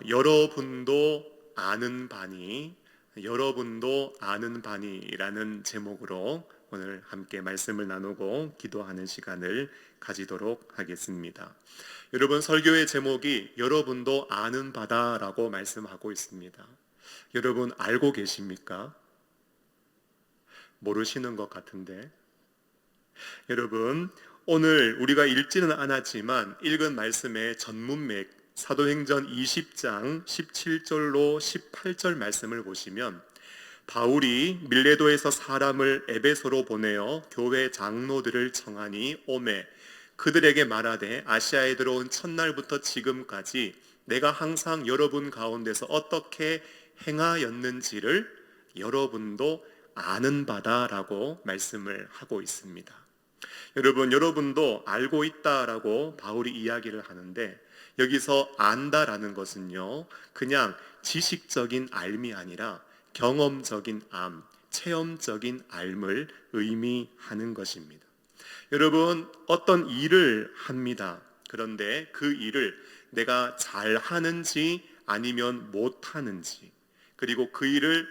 여러분도 아는 바니라는 제목으로 오늘 함께 말씀을 나누고 기도하는 시간을 가지도록 하겠습니다. 여러분, 설교의 제목이 여러분도 아는 바다라고 말씀하고 있습니다. 여러분 알고 계십니까? 모르시는 것 같은데. 여러분, 오늘 우리가 읽지는 않았지만 읽은 말씀의 전문맥 사도행전 20장 17절로 18절 말씀을 보시면 바울이 밀레도에서 사람을 에베소로 보내어 교회 장로들을 청하니 오매 그들에게 말하되 아시아에 들어온 첫날부터 지금까지 내가 항상 여러분 가운데서 어떻게 행하였는지를 여러분도 아는 바다라고 말씀을 하고 있습니다. 여러분도 알고 있다라고 바울이 이야기를 하는데, 여기서 안다라는 것은요, 그냥 지식적인 알미 아니라 경험적인 암, 체험적인 알을 의미하는 것입니다. 여러분, 어떤 일을 합니다. 그런데 그 일을 내가 잘하는지 아니면 못하는지, 그리고 그 일을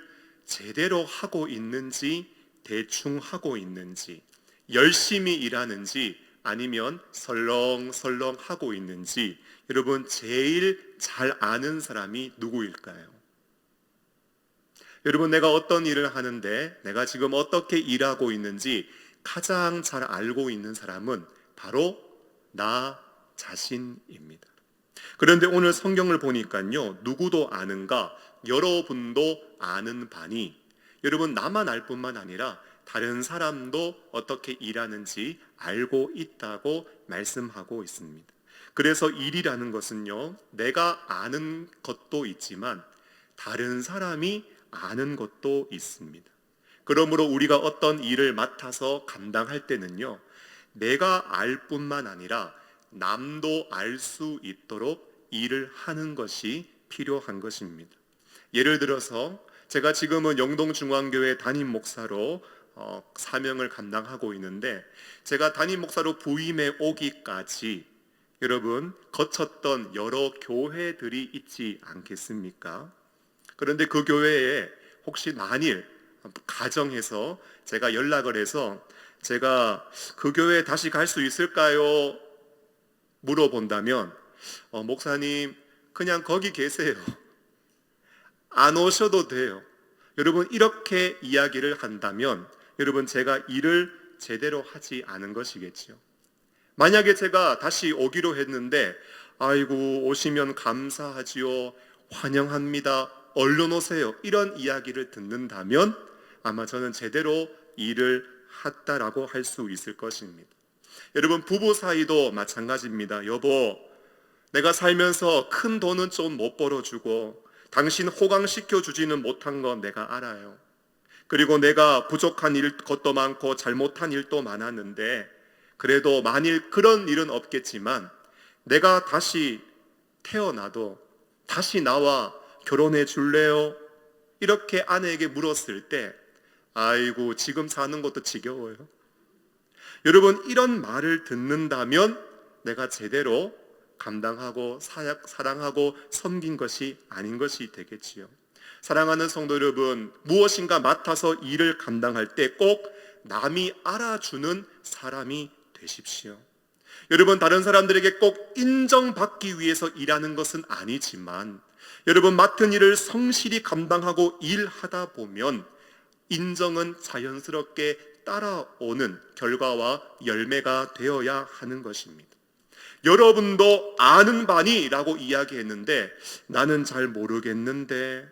제대로 하고 있는지 대충 하고 있는지, 열심히 일하는지 아니면 설렁설렁 하고 있는지, 여러분 제일 잘 아는 사람이 누구일까요? 여러분, 내가 어떤 일을 하는데 내가 지금 어떻게 일하고 있는지 가장 잘 알고 있는 사람은 바로 나 자신입니다. 그런데 오늘 성경을 보니까요, 누구도 아는가? 여러분도 아는 바니, 여러분 나만 알 뿐만 아니라 다른 사람도 어떻게 일하는지 알고 있다고 말씀하고 있습니다. 그래서 일이라는 것은요, 내가 아는 것도 있지만 다른 사람이 아는 것도 있습니다. 그러므로 우리가 어떤 일을 맡아서 감당할 때는요, 내가 알 뿐만 아니라 남도 알 수 있도록 일을 하는 것이 필요한 것입니다. 예를 들어서 제가 지금은 영동중앙교회 담임 목사로 사명을 감당하고 있는데, 제가 담임 목사로 부임해 오기까지 여러분 거쳤던 여러 교회들이 있지 않겠습니까? 그런데 그 교회에 혹시 만일 가정해서 제가 연락을 해서 제가 그 교회에 다시 갈 수 있을까요? 물어본다면 목사님 그냥 거기 계세요. 안 오셔도 돼요. 여러분, 이렇게 이야기를 한다면 여러분 제가 일을 제대로 하지 않은 것이겠죠. 만약에 제가 다시 오기로 했는데 아이고 오시면 감사하지요, 환영합니다, 얼른 오세요, 이런 이야기를 듣는다면 아마 저는 제대로 일을 했다라고 할 수 있을 것입니다. 여러분, 부부 사이도 마찬가지입니다. 여보, 내가 살면서 큰 돈은 좀 못 벌어주고 당신 호강시켜 주지는 못한 건 내가 알아요. 그리고 내가 부족한 것도 많고 잘못한 일도 많았는데 그래도 만일 그런 일은 없겠지만 내가 다시 태어나도 다시 나와 결혼해 줄래요? 이렇게 아내에게 물었을 때 아이고 지금 사는 것도 지겨워요. 여러분, 이런 말을 듣는다면 내가 제대로 감당하고 사랑하고 섬긴 것이 아닌 것이 되겠지요. 사랑하는 성도 여러분, 무엇인가 맡아서 일을 감당할 때 꼭 남이 알아주는 사람이 되십시오. 여러분, 다른 사람들에게 꼭 인정받기 위해서 일하는 것은 아니지만 여러분 맡은 일을 성실히 감당하고 일하다 보면 인정은 자연스럽게 따라오는 결과와 열매가 되어야 하는 것입니다. 여러분도 아는 바니라고 이야기했는데 나는 잘 모르겠는데,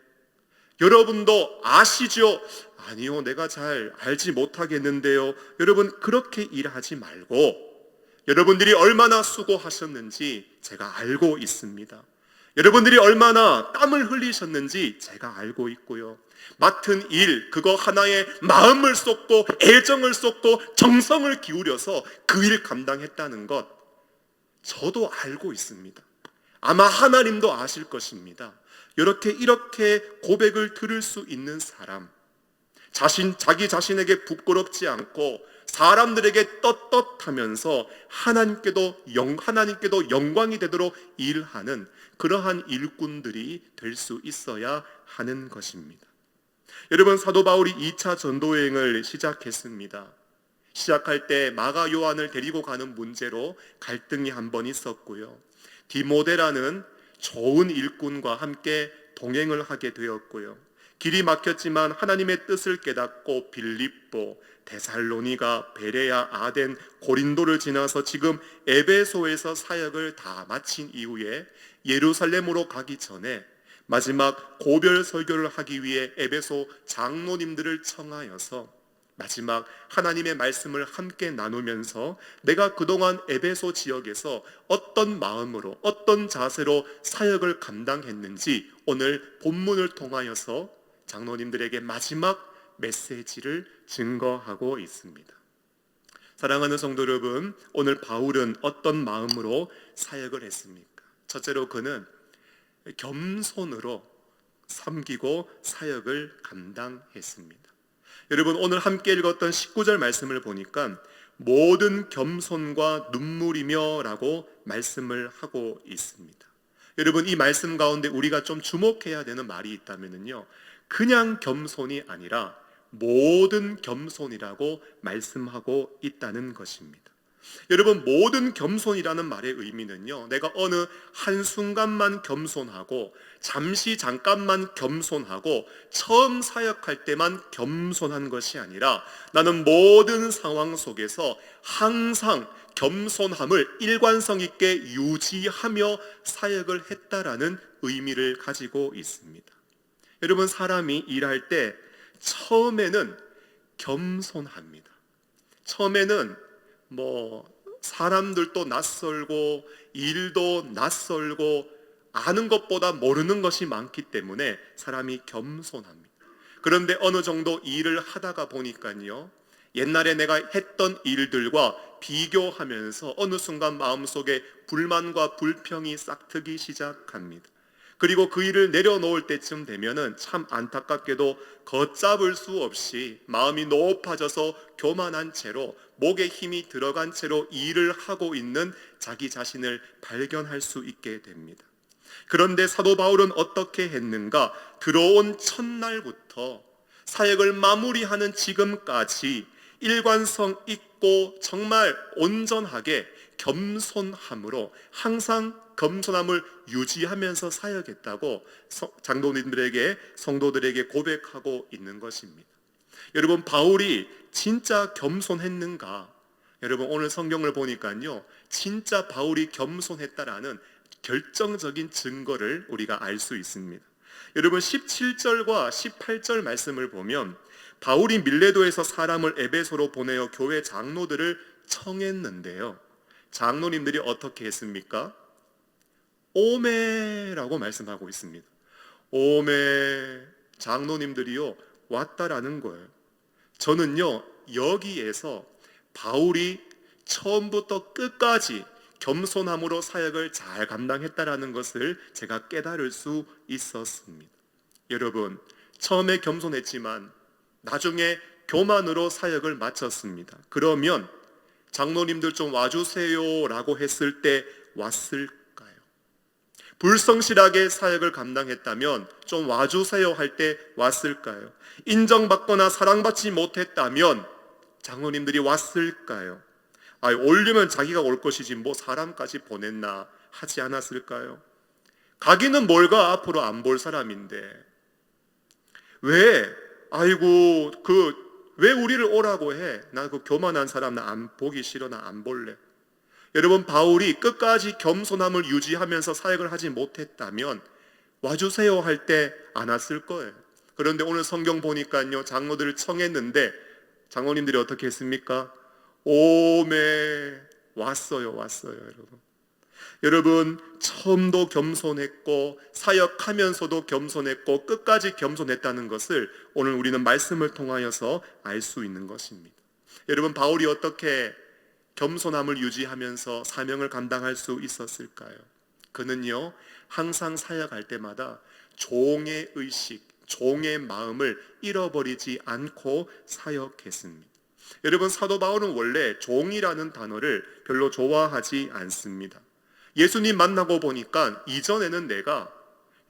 여러분도 아시죠? 아니요, 내가 잘 알지 못하겠는데요. 여러분, 그렇게 일하지 말고 여러분들이 얼마나 수고하셨는지 제가 알고 있습니다. 여러분들이 얼마나 땀을 흘리셨는지 제가 알고 있고요. 맡은 일, 그거 하나에 마음을 쏟고 애정을 쏟고 정성을 기울여서 그 일 감당했다는 것 저도 알고 있습니다. 아마 하나님도 아실 것입니다. 이렇게 고백을 들을 수 있는 사람, 자기 자신에게 부끄럽지 않고 사람들에게 떳떳하면서 하나님께도 영광이 되도록 일하는 그러한 일꾼들이 될 수 있어야 하는 것입니다. 여러분, 사도 바울이 2차 전도 여행을 시작했습니다. 시작할 때 마가 요한을 데리고 가는 문제로 갈등이 한 번 있었고요. 디모데라는 좋은 일꾼과 함께 동행을 하게 되었고요. 길이 막혔지만 하나님의 뜻을 깨닫고 빌립보, 데살로니가, 베레아, 아덴, 고린도를 지나서 지금 에베소에서 사역을 다 마친 이후에 예루살렘으로 가기 전에 마지막 고별 설교를 하기 위해 에베소 장로님들을 청하여서 마지막 하나님의 말씀을 함께 나누면서 내가 그동안 에베소 지역에서 어떤 마음으로 어떤 자세로 사역을 감당했는지 오늘 본문을 통하여서 장로님들에게 마지막 메시지를 증거하고 있습니다. 사랑하는 성도 여러분, 오늘 바울은 어떤 마음으로 사역을 했습니까? 첫째로 그는 겸손으로 섬기고 사역을 감당했습니다. 여러분, 오늘 함께 읽었던 19절 말씀을 보니까 모든 겸손과 눈물이며 라고 말씀을 하고 있습니다. 여러분, 이 말씀 가운데 우리가 좀 주목해야 되는 말이 있다면요, 그냥 겸손이 아니라 모든 겸손이라고 말씀하고 있다는 것입니다. 여러분, 모든 겸손이라는 말의 의미는요, 내가 어느 한순간만 겸손하고 잠깐만 겸손하고 처음 사역할 때만 겸손한 것이 아니라 나는 모든 상황 속에서 항상 겸손함을 일관성 있게 유지하며 사역을 했다라는 의미를 가지고 있습니다. 여러분, 사람이 일할 때 처음에는 겸손합니다. 처음에는 사람들도 낯설고 일도 낯설고 아는 것보다 모르는 것이 많기 때문에 사람이 겸손합니다. 그런데 어느 정도 일을 하다가 보니까요, 옛날에 내가 했던 일들과 비교하면서 어느 순간 마음속에 불만과 불평이 싹트기 시작합니다. 그리고 그 일을 내려놓을 때쯤 되면은 참 안타깝게도 걷잡을 수 없이 마음이 높아져서 교만한 채로 목에 힘이 들어간 채로 일을 하고 있는 자기 자신을 발견할 수 있게 됩니다. 그런데 사도 바울은 어떻게 했는가? 들어온 첫날부터 사역을 마무리하는 지금까지 일관성 있고 정말 온전하게 겸손함으로 항상 겸손함을 유지하면서 사역했다고 장로님들에게, 성도들에게 고백하고 있는 것입니다. 여러분, 바울이 진짜 겸손했는가? 여러분, 오늘 성경을 보니까요, 진짜 바울이 겸손했다라는 결정적인 증거를 우리가 알 수 있습니다. 여러분, 17절과 18절 말씀을 보면 바울이 밀레도에서 사람을 에베소로 보내어 교회 장로들을 청했는데요, 장로님들이 어떻게 했습니까? 오메라고 말씀하고 있습니다. 오메, 장로님들이요 왔다라는 거예요. 저는요, 여기에서 바울이 처음부터 끝까지 겸손함으로 사역을 잘 감당했다라는 것을 제가 깨달을 수 있었습니다. 여러분, 처음에 겸손했지만 나중에 교만으로 사역을 마쳤습니다. 그러면 장로님들 좀 와주세요 라고 했을 때 왔을까요? 불성실하게 사역을 감당했다면 좀 와주세요 할 때 왔을까요? 인정받거나 사랑받지 못했다면 장로님들이 왔을까요? 오려면 자기가 올 것이지 뭐 사람까지 보냈나 하지 않았을까요? 가기는 뭘 가, 앞으로 안 볼 사람인데 왜 왜 우리를 오라고 해? 나 그 교만한 사람 나 안 보기 싫어, 나 안 볼래. 여러분, 바울이 끝까지 겸손함을 유지하면서 사역을 하지 못했다면 와주세요 할 때 안 왔을 거예요. 그런데 오늘 성경 보니까요, 장로들을 청했는데 장로님들이 어떻게 했습니까? 오메, 왔어요 여러분. 여러분, 처음도 겸손했고 사역하면서도 겸손했고 끝까지 겸손했다는 것을 오늘 우리는 말씀을 통하여서 알 수 있는 것입니다. 여러분, 바울이 어떻게 겸손함을 유지하면서 사명을 감당할 수 있었을까요? 그는요, 항상 사역할 때마다 종의 의식, 종의 마음을 잃어버리지 않고 사역했습니다. 여러분, 사도 바울은 원래 종이라는 단어를 별로 좋아하지 않습니다. 예수님 만나고 보니까 이전에는 내가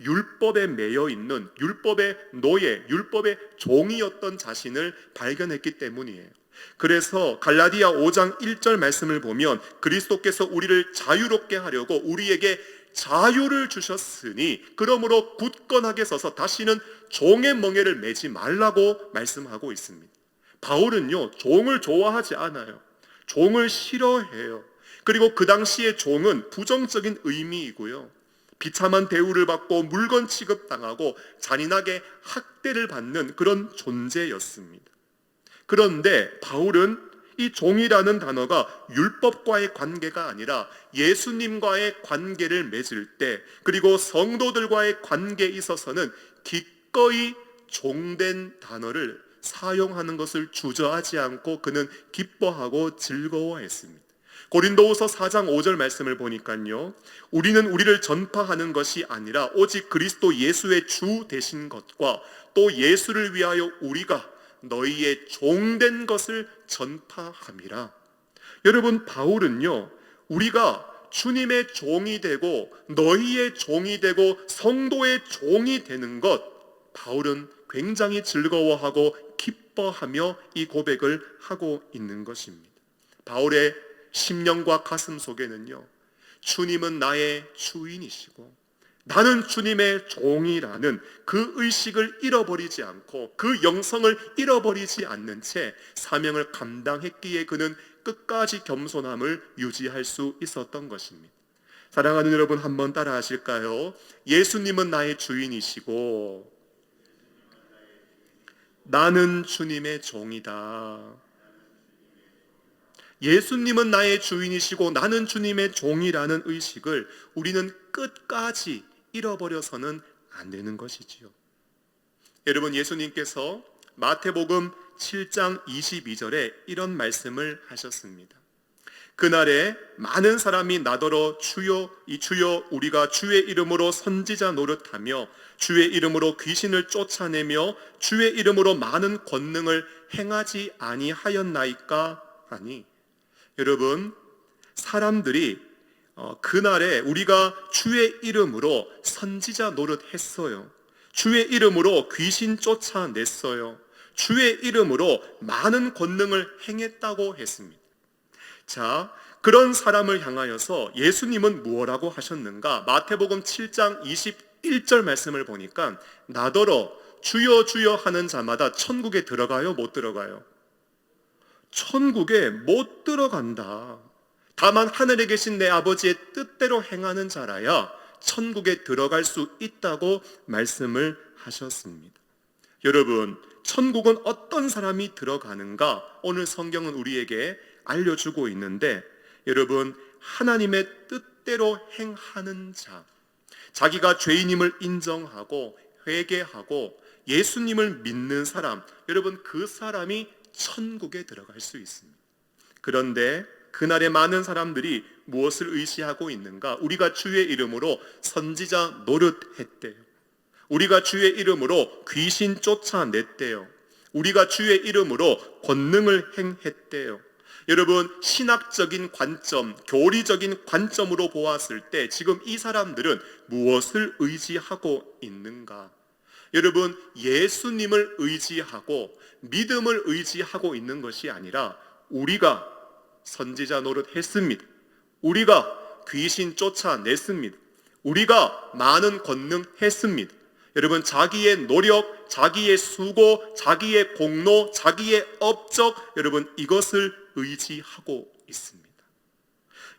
율법에 매여 있는 율법의 노예, 율법의 종이었던 자신을 발견했기 때문이에요. 그래서 갈라디아 5장 1절 말씀을 보면 그리스도께서 우리를 자유롭게 하려고 우리에게 자유를 주셨으니 그러므로 굳건하게 서서 다시는 종의 멍에를 매지 말라고 말씀하고 있습니다. 바울은요, 종을 좋아하지 않아요. 종을 싫어해요. 그리고 그 당시의 종은 부정적인 의미이고요, 비참한 대우를 받고 물건 취급당하고 잔인하게 학대를 받는 그런 존재였습니다. 그런데 바울은 이 종이라는 단어가 율법과의 관계가 아니라 예수님과의 관계를 맺을 때, 그리고 성도들과의 관계에 있어서는 기꺼이 종된 단어를 사용하는 것을 주저하지 않고 그는 기뻐하고 즐거워했습니다. 고린도후서 4장 5절 말씀을 보니까요, 우리는 우리를 전파하는 것이 아니라 오직 그리스도 예수의 주 되신 것과 또 예수를 위하여 우리가 너희의 종된 것을 전파함이라. 여러분, 바울은요, 우리가 주님의 종이 되고 너희의 종이 되고 성도의 종이 되는 것, 바울은 굉장히 즐거워하고 기뻐하며 이 고백을 하고 있는 것입니다. 바울의 심령과 가슴 속에는요, 주님은 나의 주인이시고 나는 주님의 종이라는 그 의식을 잃어버리지 않고 그 영성을 잃어버리지 않는 채 사명을 감당했기에 그는 끝까지 겸손함을 유지할 수 있었던 것입니다. 사랑하는 여러분, 한번 따라 하실까요? 예수님은 나의 주인이시고 나는 주님의 종이다. 예수님은 나의 주인이시고 나는 주님의 종이라는 의식을 우리는 끝까지 잃어버려서는 안 되는 것이지요. 여러분, 예수님께서 마태복음 7장 22절에 이런 말씀을 하셨습니다. 그날에 많은 사람이 나더러 주여 우리가 주의 이름으로 선지자 노릇하며 주의 이름으로 귀신을 쫓아내며 주의 이름으로 많은 권능을 행하지 아니하였나이까 하니, 여러분, 사람들이 그날에 우리가 주의 이름으로 선지자 노릇했어요. 주의 이름으로 귀신 쫓아냈어요. 주의 이름으로 많은 권능을 행했다고 했습니다. 자, 그런 사람을 향하여서 예수님은 무엇라고 하셨는가? 마태복음 7장 21절 말씀을 보니까 나더러 주여 주여 하는 자마다 천국에 들어가요? 못 들어가요? 천국에 못 들어간다. 다만 하늘에 계신 내 아버지의 뜻대로 행하는 자라야 천국에 들어갈 수 있다고 말씀을 하셨습니다. 여러분, 천국은 어떤 사람이 들어가는가? 오늘 성경은 우리에게 알려주고 있는데, 여러분, 하나님의 뜻대로 행하는 자, 자기가 죄인임을 인정하고 회개하고 예수님을 믿는 사람, 여러분, 그 사람이 천국에 들어갈 수 있습니다. 그런데 그날에 많은 사람들이 무엇을 의지하고 있는가? 우리가 주의 이름으로 선지자 노릇했대요. 우리가 주의 이름으로 귀신 쫓아냈대요. 우리가 주의 이름으로 권능을 행했대요. 여러분, 신학적인 관점, 교리적인 관점으로 보았을 때 지금 이 사람들은 무엇을 의지하고 있는가? 여러분, 예수님을 의지하고 믿음을 의지하고 있는 것이 아니라 우리가 선지자 노릇했습니다. 우리가 귀신 쫓아냈습니다. 우리가 많은 권능 했습니다. 여러분, 자기의 노력, 자기의 수고, 자기의 공로, 자기의 업적, 여러분, 이것을 의지하고 있습니다.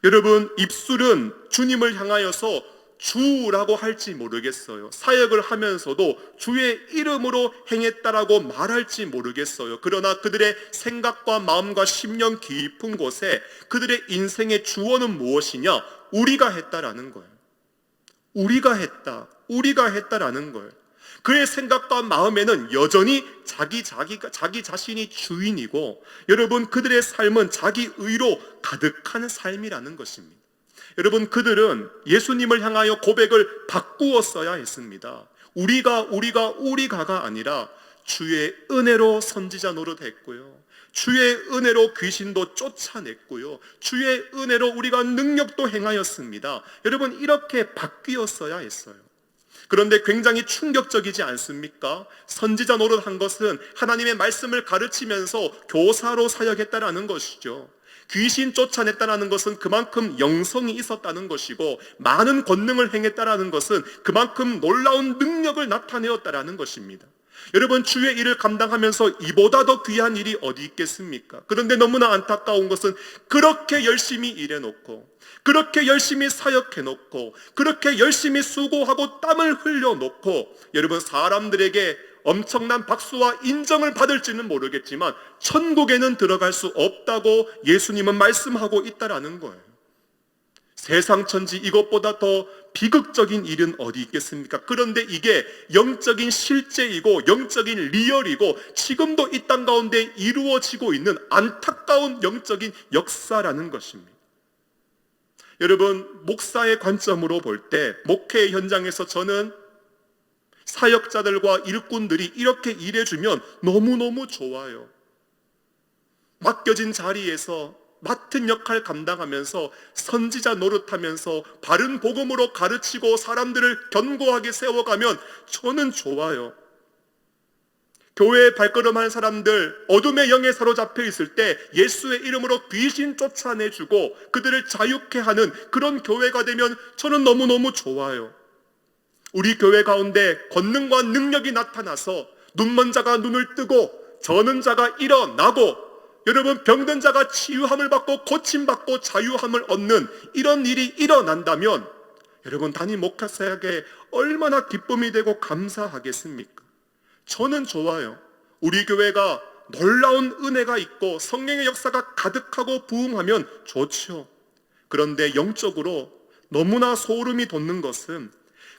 여러분, 입술은 주님을 향하여서 주라고 할지 모르겠어요. 사역을 하면서도 주의 이름으로 행했다라고 말할지 모르겠어요. 그러나 그들의 생각과 마음과 심령 깊은 곳에 그들의 인생의 주어는 무엇이냐? 우리가 했다라는 거예요. 우리가 했다라는 거예요. 그의 생각과 마음에는 여전히 자기 자신이 주인이고, 여러분, 그들의 삶은 자기 의로 가득한 삶이라는 것입니다. 여러분, 그들은 예수님을 향하여 고백을 바꾸었어야 했습니다. 우리가가 아니라 주의 은혜로 선지자 노릇했고요, 주의 은혜로 귀신도 쫓아냈고요. 주의 은혜로 우리가 능력도 행하였습니다. 여러분, 이렇게 바뀌었어야 했어요. 그런데 굉장히 충격적이지 않습니까? 선지자 노릇한 것은 하나님의 말씀을 가르치면서 교사로 사역했다라는 것이죠. 귀신 쫓아냈다라는 것은 그만큼 영성이 있었다는 것이고, 많은 권능을 행했다라는 것은 그만큼 놀라운 능력을 나타내었다라는 것입니다. 여러분, 주의 일을 감당하면서 이보다 더 귀한 일이 어디 있겠습니까? 그런데 너무나 안타까운 것은 그렇게 열심히 일해놓고, 그렇게 열심히 사역해놓고, 그렇게 열심히 수고하고 땀을 흘려놓고, 여러분, 사람들에게 엄청난 박수와 인정을 받을지는 모르겠지만 천국에는 들어갈 수 없다고 예수님은 말씀하고 있다라는 거예요. 세상 천지 이것보다 더 비극적인 일은 어디 있겠습니까? 그런데 이게 영적인 실제이고 영적인 리얼이고 지금도 이 땅 가운데 이루어지고 있는 안타까운 영적인 역사라는 것입니다. 여러분, 목사의 관점으로 볼 때 목회 현장에서 저는 사역자들과 일꾼들이 이렇게 일해주면 너무너무 좋아요. 맡겨진 자리에서 맡은 역할 감당하면서 선지자 노릇하면서 바른 복음으로 가르치고 사람들을 견고하게 세워가면 저는 좋아요. 교회에 발걸음하는 사람들, 어둠의 영에 사로잡혀 있을 때 예수의 이름으로 귀신 쫓아내주고 그들을 자유케 하는 그런 교회가 되면 저는 너무너무 좋아요. 우리 교회 가운데 권능과 능력이 나타나서 눈먼 자가 눈을 뜨고 저는 자가 일어나고, 여러분, 병든 자가 치유함을 받고 고침받고 자유함을 얻는 이런 일이 일어난다면 여러분, 담임 목사에게 얼마나 기쁨이 되고 감사하겠습니까? 저는 좋아요. 우리 교회가 놀라운 은혜가 있고 성령의 역사가 가득하고 부흥하면 좋죠. 그런데 영적으로 너무나 소름이 돋는 것은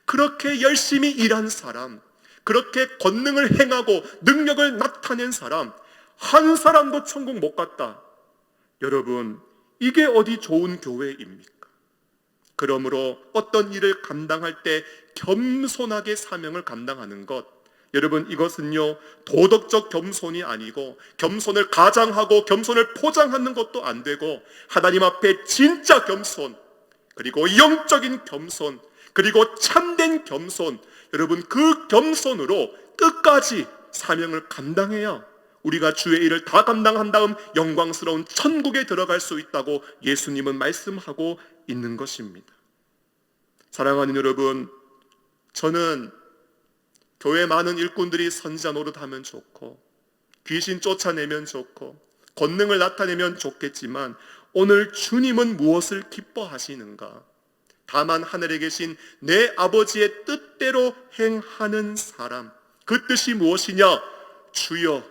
그렇게 열심히 일한 사람, 그렇게 권능을 행하고 능력을 나타낸 사람 한 사람도 천국 못 갔다. 여러분, 이게 어디 좋은 교회입니까? 그러므로 어떤 일을 감당할 때 겸손하게 사명을 감당하는 것, 여러분, 이것은요 도덕적 겸손이 아니고 겸손을 가장하고 겸손을 포장하는 것도 안 되고 하나님 앞에 진짜 겸손, 그리고 영적인 겸손, 그리고 참된 겸손, 여러분, 그 겸손으로 끝까지 사명을 감당해야 우리가 주의 일을 다 감당한 다음 영광스러운 천국에 들어갈 수 있다고 예수님은 말씀하고 있는 것입니다. 사랑하는 여러분, 저는 교회 많은 일꾼들이 선지자 노릇하면 좋고 귀신 쫓아내면 좋고 권능을 나타내면 좋겠지만 오늘 주님은 무엇을 기뻐하시는가? 다만 하늘에 계신 내 아버지의 뜻대로 행하는 사람, 그 뜻이 무엇이냐? 주여,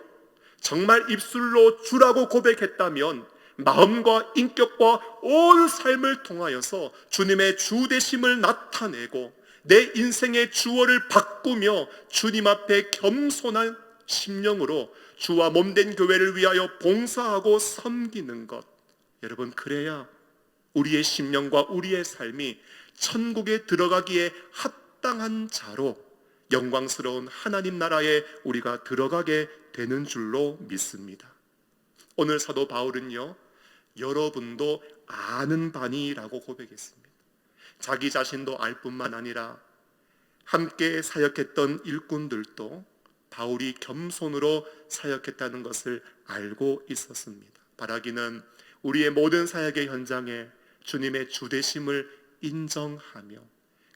정말 입술로 주라고 고백했다면 마음과 인격과 온 삶을 통하여서 주님의 주되심을 나타내고 내 인생의 주어를 바꾸며 주님 앞에 겸손한 심령으로 주와 몸된 교회를 위하여 봉사하고 섬기는 것, 여러분, 그래야 우리의 심령과 우리의 삶이 천국에 들어가기에 합당한 자로 영광스러운 하나님 나라에 우리가 들어가게 되는 줄로 믿습니다. 오늘 사도 바울은요, 여러분도 아는 바니라고 고백했습니다. 자기 자신도 알 뿐만 아니라 함께 사역했던 일꾼들도 바울이 겸손으로 사역했다는 것을 알고 있었습니다. 바라기는 우리의 모든 사역의 현장에 주님의 주되심을 인정하며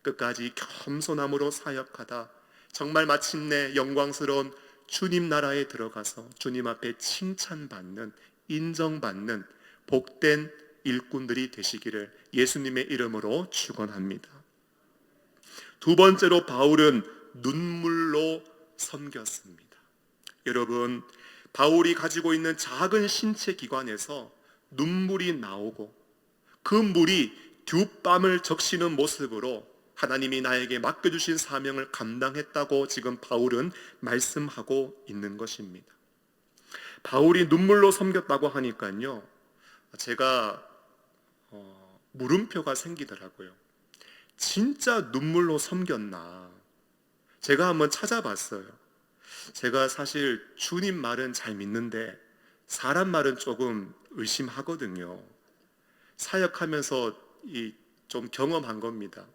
끝까지 겸손함으로 사역하다 정말 마침내 영광스러운 주님 나라에 들어가서 주님 앞에 칭찬받는, 인정받는 복된 일꾼들이 되시기를 예수님의 이름으로 축원합니다. 두 번째로 바울은 눈물로 섬겼습니다. 여러분, 바울이 가지고 있는 작은 신체 기관에서 눈물이 나오고 그 물이 듀밤을 적시는 모습으로 하나님이 나에게 맡겨주신 사명을 감당했다고 지금 바울은 말씀하고 있는 것입니다. 바울이 눈물로 섬겼다고 하니까요, 제가 물음표가 생기더라고요. 진짜 눈물로 섬겼나? 제가 한번 찾아봤어요. 제가 사실 주님 말은 잘 믿는데 사람 말은 조금 의심하거든요. 사역하면서 좀 경험한 겁니다.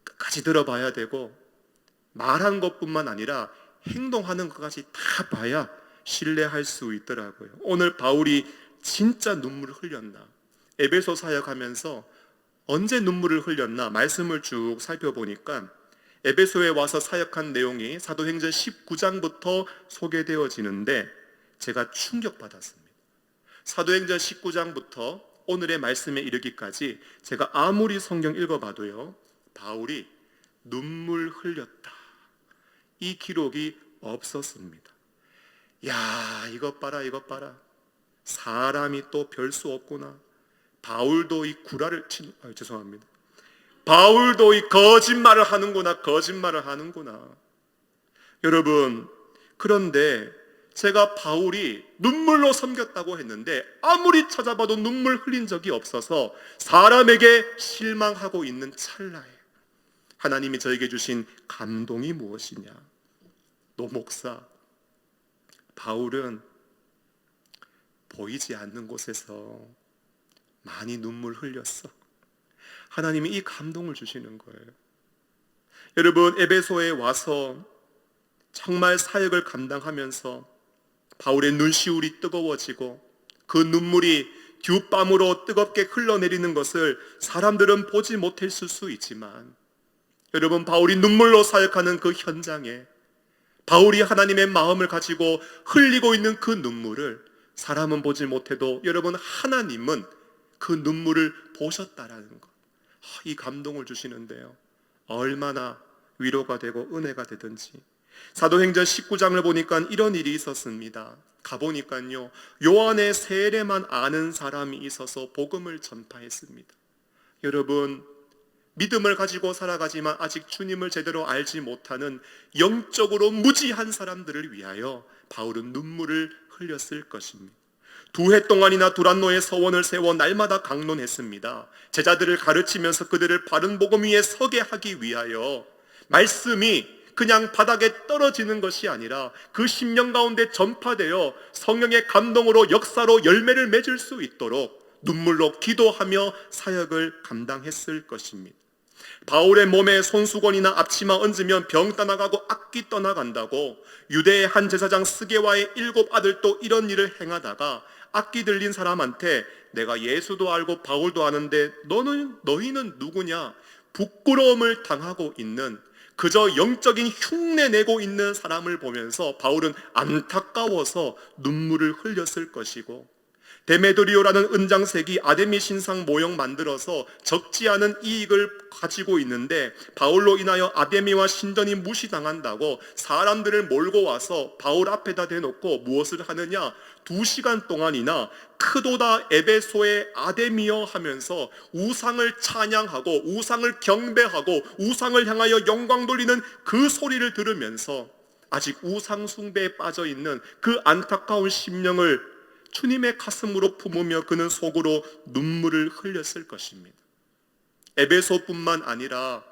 끝까지 들어봐야 되고 말한 것뿐만 아니라 행동하는 것까지 다 봐야 신뢰할 수 있더라고요. 오늘 바울이 진짜 눈물을 흘렸나? 에베소 사역하면서 언제 눈물을 흘렸나? 말씀을 쭉 살펴보니까 에베소에 와서 사역한 내용이 사도행전 19장부터 소개되어지는데 제가 충격받았습니다. 사도행전 19장부터 오늘의 말씀에 이르기까지 제가 아무리 성경 읽어봐도요, 바울이 눈물 흘렸다, 이 기록이 없었습니다. 야, 이것 봐라, 이것 봐라. 사람이 또 별 수 없구나. 바울도 이 구라를 죄송합니다. 바울도 이 거짓말을 하는구나, 거짓말을 하는구나. 여러분, 그런데 제가 바울이 눈물로 섬겼다고 했는데 아무리 찾아봐도 눈물 흘린 적이 없어서 사람에게 실망하고 있는 찰나에 하나님이 저에게 주신 감동이 무엇이냐? 노 목사, 바울은 보이지 않는 곳에서 많이 눈물 흘렸어. 하나님이 이 감동을 주시는 거예요. 여러분, 에베소에 와서 정말 사역을 감당하면서 바울의 눈시울이 뜨거워지고 그 눈물이 듀밤으로 뜨겁게 흘러내리는 것을 사람들은 보지 못했을 수 있지만, 여러분, 바울이 눈물로 사역하는 그 현장에 바울이 하나님의 마음을 가지고 흘리고 있는 그 눈물을 사람은 보지 못해도 여러분, 하나님은 그 눈물을 보셨다라는 것, 이 감동을 주시는데요, 얼마나 위로가 되고 은혜가 되든지. 사도행전 19장을 보니까 이런 일이 있었습니다. 가보니까요, 요한의 세례만 아는 사람이 있어서 복음을 전파했습니다. 여러분, 믿음을 가지고 살아가지만 아직 주님을 제대로 알지 못하는 영적으로 무지한 사람들을 위하여 바울은 눈물을 흘렸을 것입니다. 2해 동안이나 두란노의 서원을 세워 날마다 강론했습니다. 제자들을 가르치면서 그들을 바른 복음 위에 서게 하기 위하여 말씀이 그냥 바닥에 떨어지는 것이 아니라 그 심령 가운데 전파되어 성령의 감동으로 역사로 열매를 맺을 수 있도록 눈물로 기도하며 사역을 감당했을 것입니다. 바울의 몸에 손수건이나 앞치마 얹으면 병 떠나가고 악기 떠나간다고 유대의 한 제사장 스게와의 7 아들도 이런 일을 행하다가 악기 들린 사람한테 내가 예수도 알고 바울도 아는데 너희는 누구냐? 부끄러움을 당하고 있는, 그저 영적인 흉내 내고 있는 사람을 보면서 바울은 안타까워서 눈물을 흘렸을 것이고, 데메드리오라는 은장색이 아데미 신상 모형 만들어서 적지 않은 이익을 가지고 있는데 바울로 인하여 아데미와 신전이 무시당한다고 사람들을 몰고 와서 바울 앞에다 대놓고 무엇을 하느냐? 2시간 동안이나 크도다 에베소의 아데미여 하면서 우상을 찬양하고 우상을 경배하고 우상을 향하여 영광 돌리는 그 소리를 들으면서 아직 우상 숭배에 빠져 있는 그 안타까운 심령을 주님의 가슴으로 품으며 그는 속으로 눈물을 흘렸을 것입니다. 에베소뿐만 아니라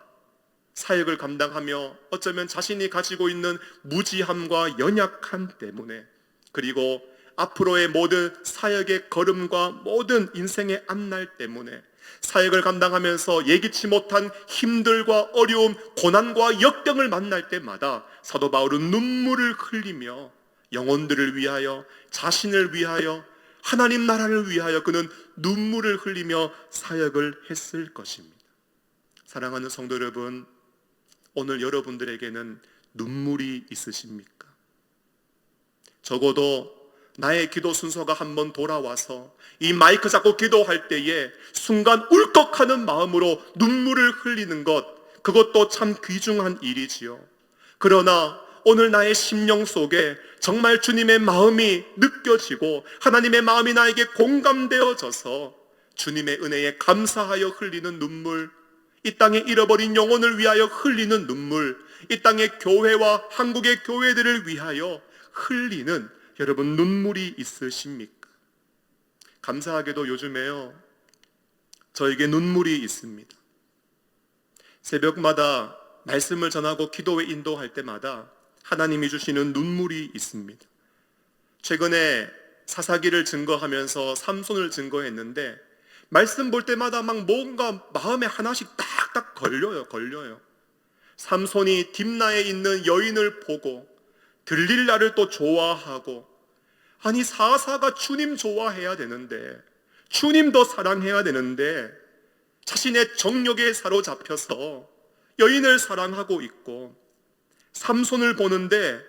사역을 감당하며 어쩌면 자신이 가지고 있는 무지함과 연약함 때문에, 그리고 앞으로의 모든 사역의 걸음과 모든 인생의 앞날 때문에 사역을 감당하면서 예기치 못한 힘들과 어려움, 고난과 역경을 만날 때마다 사도 바울은 눈물을 흘리며 영혼들을 위하여, 자신을 위하여, 하나님 나라를 위하여 그는 눈물을 흘리며 사역을 했을 것입니다. 사랑하는 성도 여러분, 오늘 여러분들에게는 눈물이 있으십니까? 적어도 나의 기도 순서가 한번 돌아와서 이 마이크 잡고 기도할 때에 순간 울컥하는 마음으로 눈물을 흘리는 것, 그것도 참 귀중한 일이지요. 그러나 오늘 나의 심령 속에 정말 주님의 마음이 느껴지고 하나님의 마음이 나에게 공감되어져서 주님의 은혜에 감사하여 흘리는 눈물, 이 땅에 잃어버린 영혼을 위하여 흘리는 눈물, 이 땅의 교회와 한국의 교회들을 위하여 흘리는 여러분 눈물이 있으십니까? 감사하게도 요즘에요, 저에게 눈물이 있습니다. 새벽마다 말씀을 전하고 기도에 인도할 때마다 하나님이 주시는 눈물이 있습니다. 최근에 사사기를 증거하면서 삼손을 증거했는데 말씀 볼 때마다 막 뭔가 마음에 하나씩 딱딱 걸려요. 삼손이 딥나에 있는 여인을 보고 들릴라를 또 좋아하고, 아니 사사가 주님 좋아해야 되는데, 주님 더 사랑해야 되는데 자신의 정욕에 사로잡혀서 여인을 사랑하고 있고, 삼손을 보는데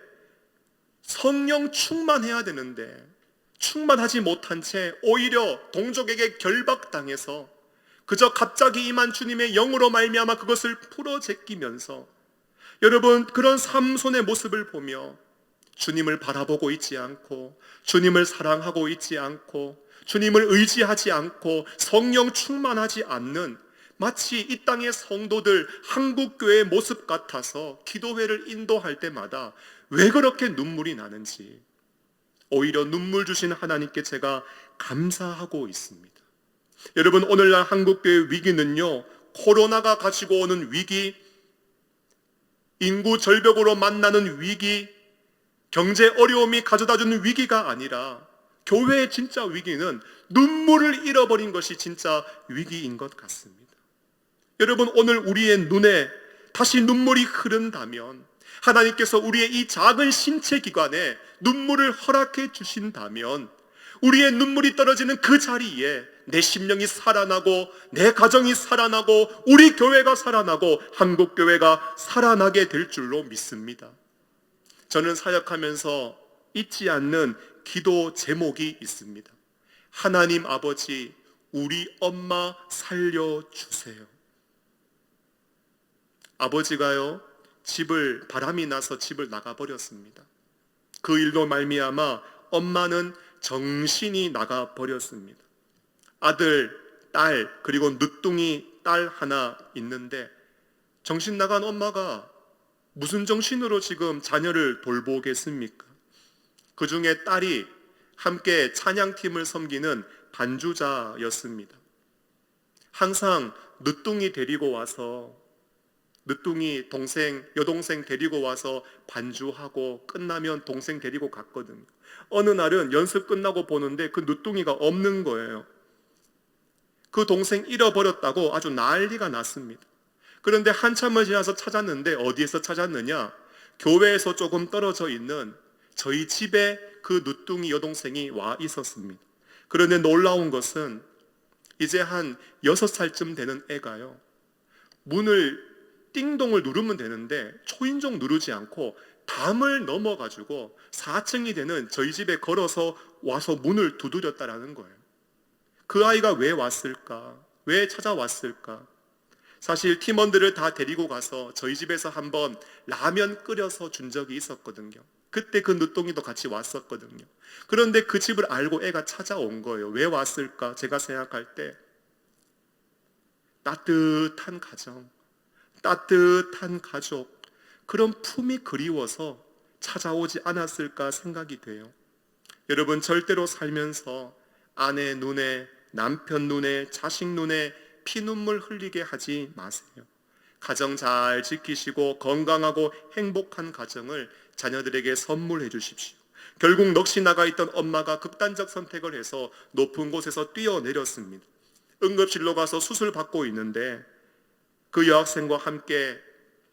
성령 충만해야 되는데 충만하지 못한 채 오히려 동족에게 결박당해서 그저 갑자기 임한 주님의 영으로 말미암아 그것을 풀어 제끼면서, 여러분 그런 삼손의 모습을 보며 주님을 바라보고 있지 않고, 주님을 사랑하고 있지 않고, 주님을 의지하지 않고, 성령 충만하지 않는 마치 이 땅의 성도들 한국교회의 모습 같아서 기도회를 인도할 때마다 왜 그렇게 눈물이 나는지, 오히려 눈물 주신 하나님께 제가 감사하고 있습니다. 여러분 오늘날 한국교회의 위기는요, 코로나가 가지고 오는 위기, 인구 절벽으로 만나는 위기, 경제 어려움이 가져다주는 위기가 아니라 교회의 진짜 위기는 눈물을 잃어버린 것이 진짜 위기인 것 같습니다. 여러분 오늘 우리의 눈에 다시 눈물이 흐른다면, 하나님께서 우리의 이 작은 신체 기관에 눈물을 허락해 주신다면, 우리의 눈물이 떨어지는 그 자리에 내 심령이 살아나고, 내 가정이 살아나고, 우리 교회가 살아나고, 한국교회가 살아나게 될 줄로 믿습니다. 저는 사역하면서 잊지 않는 기도 제목이 있습니다. 하나님 아버지, 우리 엄마 살려주세요. 아버지가요, 바람이 나서 집을 나가버렸습니다. 그 일로 말미암아 엄마는 정신이 나가버렸습니다. 아들, 딸, 그리고 늦둥이 딸 하나 있는데, 정신 나간 엄마가 무슨 정신으로 지금 자녀를 돌보겠습니까? 그 중에 딸이 함께 찬양팀을 섬기는 반주자였습니다. 항상 늦둥이 데리고 와서, 늦둥이 여동생 데리고 와서 반주하고 끝나면 동생 데리고 갔거든요. 어느 날은 연습 끝나고 보는데 그 늦둥이가 없는 거예요. 그 동생 잃어버렸다고 아주 난리가 났습니다. 그런데 한참을 지나서 찾았는데, 어디에서 찾았느냐? 교회에서 조금 떨어져 있는 저희 집에 그 늦둥이 여동생이 와 있었습니다. 그런데 놀라운 것은 이제 한 6살쯤 되는 애가요, 띵동을 누르면 되는데 초인종 누르지 않고 담을 넘어가지고 4층이 되는 저희 집에 걸어서 와서 문을 두드렸다라는 거예요. 그 아이가 왜 왔을까? 왜 찾아왔을까? 사실 팀원들을 다 데리고 가서 저희 집에서 한번 라면 끓여서 준 적이 있었거든요. 그때 그 늦둥이도 같이 왔었거든요. 그런데 그 집을 알고 애가 찾아온 거예요. 왜 왔을까? 제가 생각할 때 따뜻한 가정, 따뜻한 가족, 그런 품이 그리워서 찾아오지 않았을까 생각이 돼요. 여러분 절대로 살면서 아내 눈에, 남편 눈에, 자식 눈에 피눈물 흘리게 하지 마세요. 가정 잘 지키시고 건강하고 행복한 가정을 자녀들에게 선물해 주십시오. 결국 넋이 나가 있던 엄마가 극단적 선택을 해서 높은 곳에서 뛰어내렸습니다. 응급실로 가서 수술 받고 있는데 그 여학생과 함께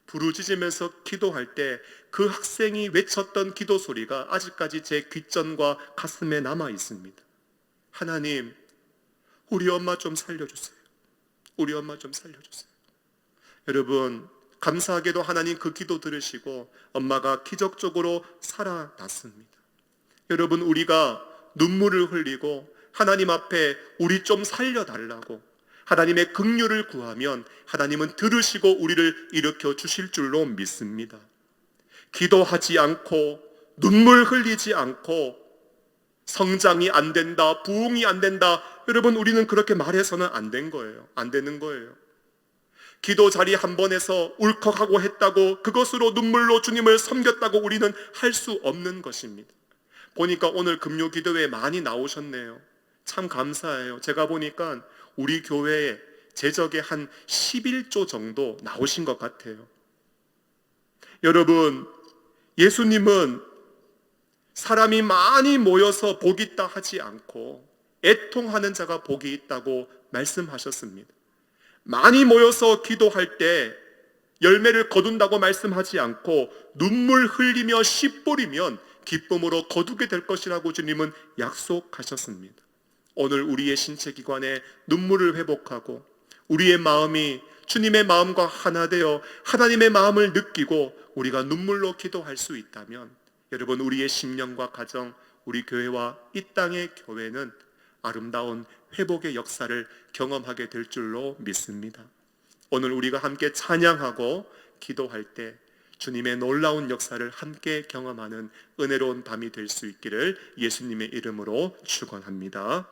부르짖으면서 기도할 때 그 학생이 외쳤던 기도 소리가 아직까지 제 귓전과 가슴에 남아 있습니다. 하나님, 우리 엄마 좀 살려주세요. 우리 엄마 좀 살려주세요. 여러분, 감사하게도 하나님 그 기도 들으시고 엄마가 기적적으로 살아났습니다. 여러분, 우리가 눈물을 흘리고 하나님 앞에 우리 좀 살려달라고 하나님의 긍휼을 구하면 하나님은 들으시고 우리를 일으켜 주실 줄로 믿습니다. 기도하지 않고 눈물 흘리지 않고 성장이 안 된다, 부흥이 안 된다, 여러분 우리는 그렇게 말해서는 안 된 거예요. 안 되는 거예요. 기도 자리 한 번에서 울컥하고 했다고 그것으로 눈물로 주님을 섬겼다고 우리는 할 수 없는 것입니다. 보니까 오늘 금요 기도회에 많이 나오셨네요. 참 감사해요. 제가 보니까 우리 교회에 제적에 한 11조 정도 나오신 것 같아요. 여러분, 예수님은 사람이 많이 모여서 복이 있다 하지 않고 애통하는 자가 복이 있다고 말씀하셨습니다. 많이 모여서 기도할 때 열매를 거둔다고 말씀하지 않고 눈물 흘리며 씨 뿌리면 기쁨으로 거두게 될 것이라고 주님은 약속하셨습니다. 오늘 우리의 신체 기관에 눈물을 회복하고 우리의 마음이 주님의 마음과 하나 되어 하나님의 마음을 느끼고 우리가 눈물로 기도할 수 있다면 여러분, 우리의 심령과 가정, 우리 교회와 이 땅의 교회는 아름다운 회복의 역사를 경험하게 될 줄로 믿습니다. 오늘 우리가 함께 찬양하고 기도할 때 주님의 놀라운 역사를 함께 경험하는 은혜로운 밤이 될 수 있기를 예수님의 이름으로 축원합니다.